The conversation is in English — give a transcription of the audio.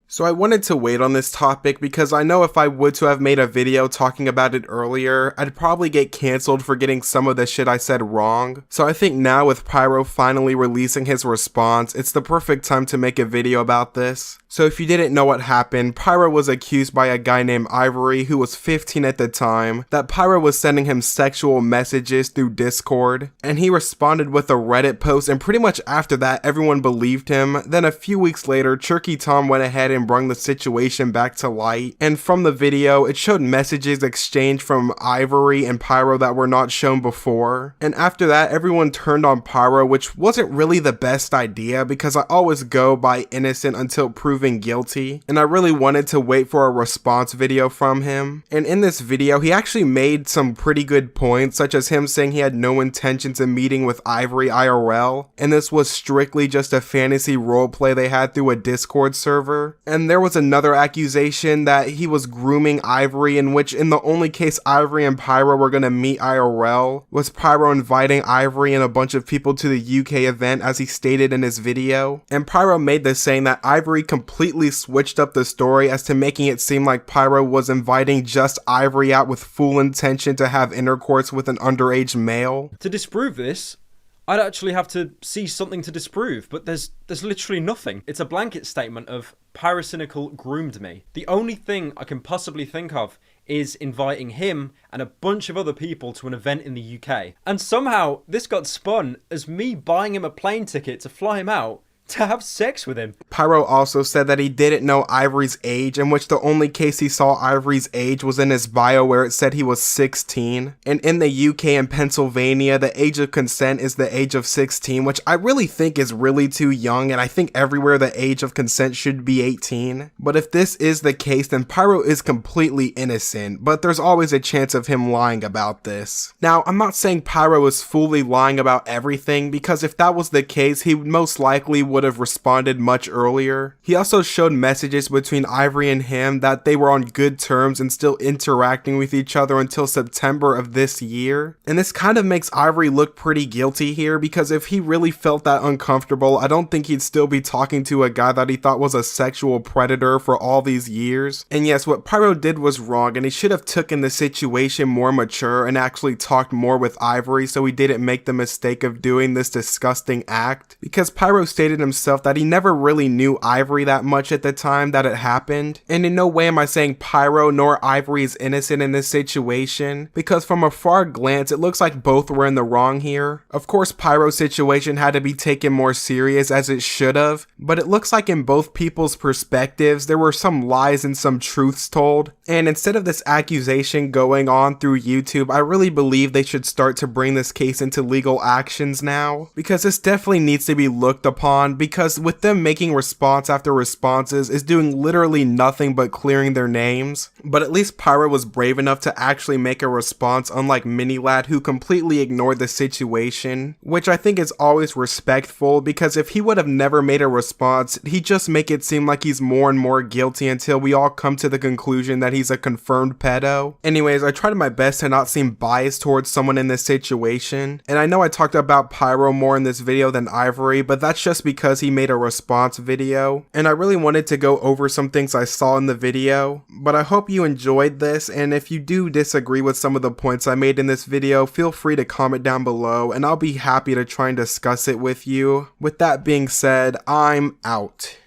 So I wanted to wait on this topic because I know if I would to have made a video talking about it earlier, I'd probably get cancelled for getting some of the shit I said wrong. So I think now with Pyro finally releasing his response, it's the perfect time to make a video about this. So if you didn't know what happened, Pyro was accused by a guy named Ivory, who was 15 at the time, that Pyro was sending him sexual messages through Discord, and he responded with a Reddit post, and pretty much after that everyone believed him. Then a few weeks later, Turkey Tom went ahead and brought the situation back to light, and from the video it showed messages exchanged from Ivory and Pyro that were not shown before. And after that everyone turned on Pyro, which wasn't really the best idea because I always go by innocent until proven guilty, and I really wanted to wait for a response video from him. And in this video he actually made some pretty good points, such as him saying he had no intentions of meeting with Ivory IRL, and this was strictly just a fantasy roleplay they had through a Discord server. And there was another accusation that he was grooming Ivory, in which in the only case Ivory and Pyro were gonna meet IRL was Pyro inviting Ivory and a bunch of people to the UK event, as he stated in his video. And Pyro made this saying that Ivory completely switched up the story as to making it seem like Pyro was inviting just Ivory out with full intention to have intercourse with an underage male. To disprove this, I'd actually have to see something to disprove, but there's literally nothing. It's a blanket statement of Pyrocynical groomed me. The only thing I can possibly think of is inviting him and a bunch of other people to an event in the UK. And somehow this got spun as me buying him a plane ticket to fly him out to have sex with him. Pyro also said that he didn't know Ivory's age, in which the only case he saw Ivory's age was in his bio where it said he was 16. And in the UK and Pennsylvania, the age of consent is the age of 16, which I really think is really too young, and I think everywhere the age of consent should be 18. But if this is the case, then Pyro is completely innocent, but there's always a chance of him lying about this. Now, I'm not saying Pyro is fully lying about everything, because if that was the case, he most likely would have responded much earlier. He also showed messages between Ivory and him that they were on good terms and still interacting with each other until September of this year. And this kind of makes Ivory look pretty guilty here, because if he really felt that uncomfortable, I don't think he'd still be talking to a guy that he thought was a sexual predator for all these years. And yes, what Pyro did was wrong, and he should have taken the situation more mature and actually talked more with Ivory so he didn't make the mistake of doing this disgusting act, because Pyro stated himself that he never really knew Ivory that much at the time that it happened. And in no way am I saying Pyro nor Ivory is innocent in this situation, because from a far glance it looks like both were in the wrong here. Of course Pyro's situation had to be taken more serious, as it should have, but it looks like in both people's perspectives there were some lies and some truths told. And instead of this accusation going on through YouTube, I really believe they should start to bring this case into legal actions now, because this definitely needs to be looked upon, because with them making response after responses is doing literally nothing but clearing their names. But at least Pyro was brave enough to actually make a response, unlike Minilad, who completely ignored the situation, which I think is always respectful, because if he would have never made a response, he'd just make it seem like he's more and more guilty until we all come to the conclusion that he's a confirmed pedo. Anyways, I tried my best to not seem biased towards someone in this situation, and I know I talked about Pyro more in this video than Ivory, but that's just because he made a response video, and I really wanted to go over some things I saw in the video. But I hope you enjoyed this, and if you do disagree with some of the points I made in this video, feel free to comment down below and I'll be happy to try and discuss it with you. With that being said, I'm out.